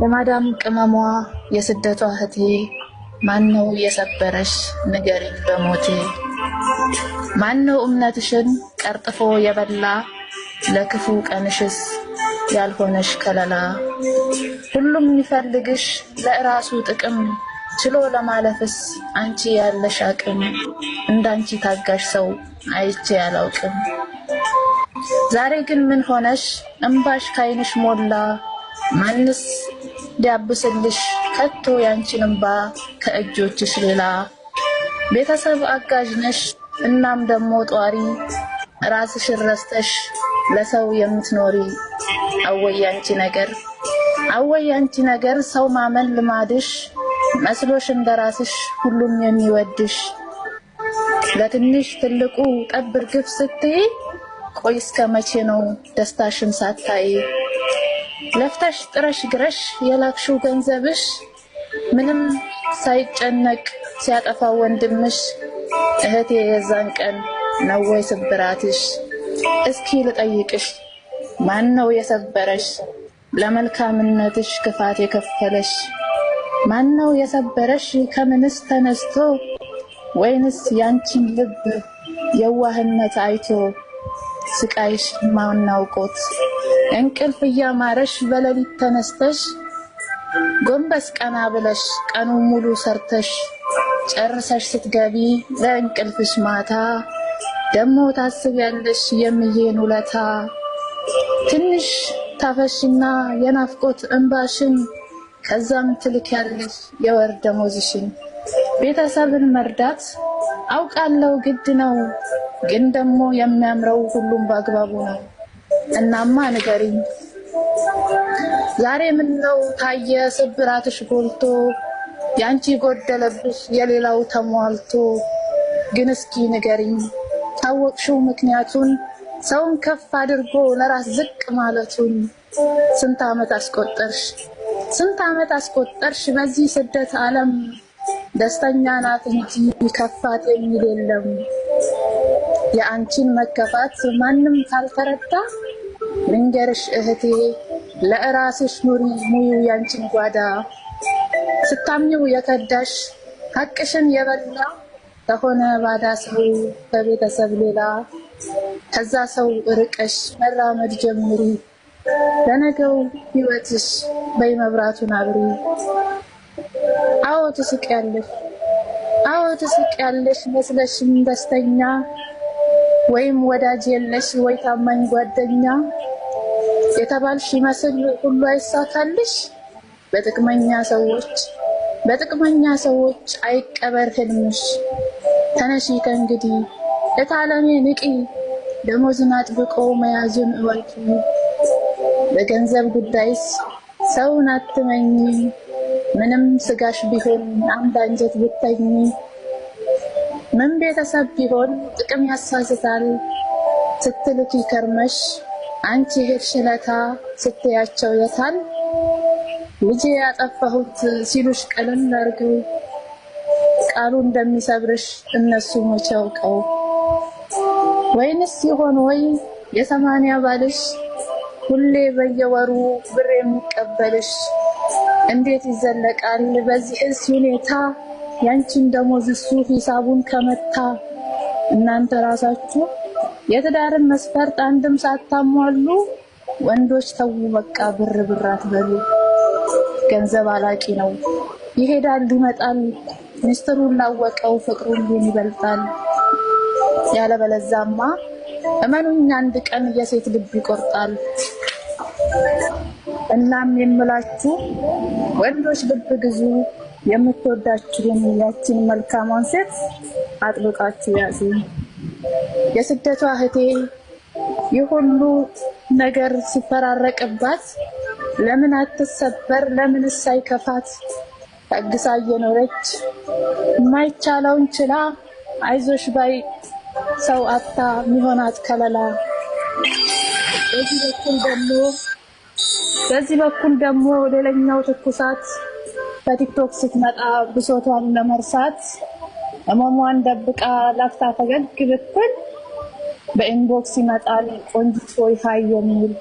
ለማዳም ቅመሟ የስደቷ እህቴ ማነው የሰበረሽ ንገሪኝ በሞቴ ማነው እምነትሽን ቀርጥፎ የበላ ለክፉ ቀንሽስ ያልሆነሽ ከለላ ሁሉም ይፈልግሽ ለራሱ ጥቅም ችሎ ለማለፍስ አንቺ ያለሽ አቅም እንዳንቺ ታጋሽ ሰው አይቼ ያላውቅም ዛሬ ግን ምን ሆነሽ እንባሽ ካይንሽ ሞላ ማንስ ሊያብስልሽ ከቶ ያንቺን እንባ ከእጆችሽ ሌላ ቤተሰብ አጋዥ ነሽ እናም ደሞ ጧሪ ራስሽን ረስተሽ ለሰው የምትኖሪ አወይ አንቺ ነገር ሰው ማመን ልማድሽ መስሎሽ እንደራስሽ ሁሉም የሚወድሽ ለትንሽ ትልቁ ጠብር ግፍ ስትይ ቆይ እስከ መቼ ነው ደስታሽን ሳታይ ለፍተሽ ጥረሽ ግረሽ የላክሽው ገንዘብሽ ምንም ሳይጨነቅ ሲያጠፋ ወንድምሽ እህቴ የዛን ቀን ነው ወይ ስብራትሽ እስኪ ልጠይቅሽ ማን ነው የሰበረሽ ለመልካምነትሽ ክፋት የከፈለሽ ማን ነው የሰበረሽ ከምንስ ተነስቶ ወይንስ ያንቺን ልብ የዋህነት አይቶ ስቃይሽ ማናውቆት እንቅልፍ ያማረሽ በለሊት ተነስተሽ ጎንበስ ቀና ብለሽ ቀኑ ሙሉ ሰርተሽ ጨርሰሽ ስትገቢ ለእንቅልፍሽ ማታ ደሞ ታስቢያለሽ የሚዬን ውለታ ትንሽ ታፈሽና የናፍቆት እንባሽን ከዛም ትልኪያለሽ የወር ደሞዝሽን ቤተሰብን መርዳት አውቃለው ግድ ነው ግን ደሞ የሚያምረው ሁሉም ባግባቡ ነው እናማ ንገሪኝ ዛሬ ምን ነው ታየ ስብራትሽ ጎልቶ ያንቺ ጎደለብሽ የሌላው ተሟልቶ ግን እስኪ ንገሪኝ ታወቅሽው ምክንያቱን ሰውን ከፍ አድርጎ ለራስ ዝቅ ማለቱን ስንት ዓመት አስቆጠርሽ በዚህ ስደት ዓለም ደስተኛ ናት እንጂ ከፋት የሚል የለም የአንቺን መከፋት ማንንም ካልተረዳ ልንገርሽ እህቴ ለራስሽ ኑሪ ሙዩ ያንቺን ጓዳ ስታምኚው የከዳሽ ሐቅሽን የበላ ተሆነ ባዳ ሰው በቤተሰብ ሌላ ከዛ ሰው ርቀሽ መራመድ ጀምሪ ለነገው ህይወትሽ በመብራቱን አብሪ አዎ ትስቂያለሽ መስለሽም ደስተኛ ወይም ወዳጅ የለሽ ወይ ታማኝ ጓደኛ የተባልሽ ይመስል ሁሉ አይሳካልሽ በጥቅመኛ ሰዎች አይቀበር ህልምሽ ተነሺ ከእንግዲህ እታለሜ ንቂ ደሞዝን አጥብቆ መያዙን እወቂ በገንዘብ ጉዳይስ ሰውን አትመኝ ምንም ስጋሽ ቢሆን አንድ አንጀት ብትተኝ ምን ቤተሰብ ቢሆን ጥቅም ያሳስታል ስትልኪ ከርመሽ አንቺ ሄድሽለታ ስትያቸው የታል ልጄ ያጠፋሁት ሲሉሽ ቀለም አርገው ቃሉ እንደሚሰብርሽ እነሱ መቻውቀው ወይንስ ይሆን ወይ የ80 ባልሽ ሁሌ በየወሩ ብር የሚቀበልሽ እንዴት ይዘለቃል በዚህስ ሁኔታ ያንቺን ደሞዝ እሱ ሂሳቡን ከመታ እናንተ ራሳችሁ የትዳርን መስፈርት አንድም ሳታሟሉ ወንዶች ተው በቃ ብር አትበሉ ገንዘብ አላቂ ነው ይሄዳል ይመጣል ሚስጥሩን ላወቀው ፍቅሩን ይበልጣል ያለበለዛማ እመኑኝ አንድ ቀን የሴት ልብ ይቆርጣል እናም የምላችሁ ወንዶች ልብ ግዙ የምትወዳችሁን ያቺን መልካሟን ሴት አጥብቃችሁ ያዙ የስደቷ እህቴ ይሁሉ ነገር ሲፈራረቅባት ለምን አትሰበር ለምን ሳይከፋት ታግሳ እየኖረች ማይቻለውን ችላ አይዞሽ ባይ ሰው አታ ሚሆናት ከለላ በዚህ በኩል ደግሞ ሌላኛው ትኩሳት በቲክቶክ ስትመጣ ብሶቷን ለመርሳት እማሟን ደብቃ ላፍታ ፈገግ ብትል በኢንቦክስ ይመጣል ቆንጆ ሆይ ሃይ የሚል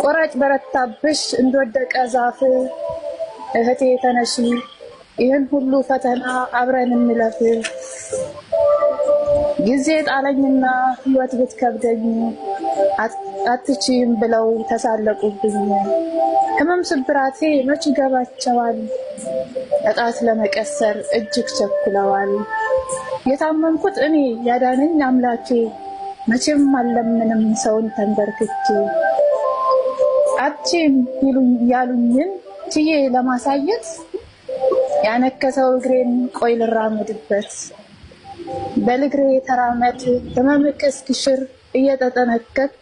ቆራጭ በረታብሽ እንደወደቀ ዛፍ እህቴ ተነሺ ይህን ሁሉ ፈተና አብረን እንለፍ ጊዜ ጣለኝና ህይወት ብትከብደኝ አትችይም ብለው ተሳለቁብኝ ህመም ስብራቴ መች ገባቸዋል እጣት ለመቀሰር እጅግ ቸኩለዋል የታመንኩት እኔ ያዳነኝ አምላኬ መቼም አልለምንም ሰውን ተንበርክኬ አትችይም ያሉኝን ችዬ ለማሳየት ያነከሰው እግሬን ቆይ ልራመድበት በልግሬ ተራመድ ህመምክ እስኪሽር እየተጠነቀቅ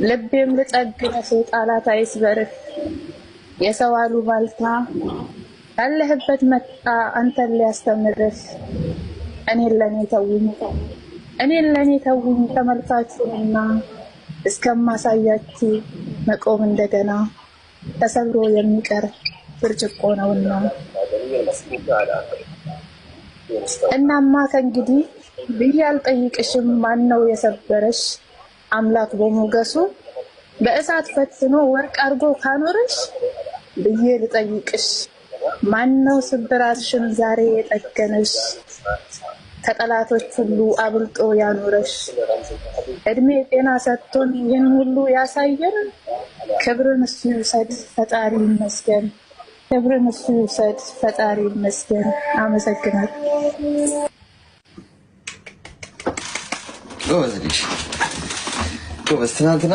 ልቤም ልጠግነህ ጣላት አይስበርህ የሰው አሉባልታ ያለህበት መጣ አንተን ሊያስተምርህ እኔን ለኔ ተውኝ ተመልካቹንና እስከማሳያችሁ መቆም እንደገና ተሰብሮ የሚቀር ብርጭቆ ነውና እናማ ከእንግዲህ ብዬ አልጠይቅሽም ማነው የሰበረሽ አምላክ በሞገሱ በእሳት ፈትኖ ወርቅ አርጎ ካኖረሽ ብዬ ልጠይቅሽ ማነው ስብራትሽን ዛሬ የጠገነሽ ከጠላቶች ሁሉ አብልጦ ያኖረሽ እድሜ ጤና ሰጥቶን ይህን ሁሉ ያሳየን ክብርን እሱ ይውሰድ ፈጣሪ ይመስገን ክብርን እሱ ይውሰድ ፈጣሪ ይመስገን አመሰግናለሁ ጎበዝ ትናንትና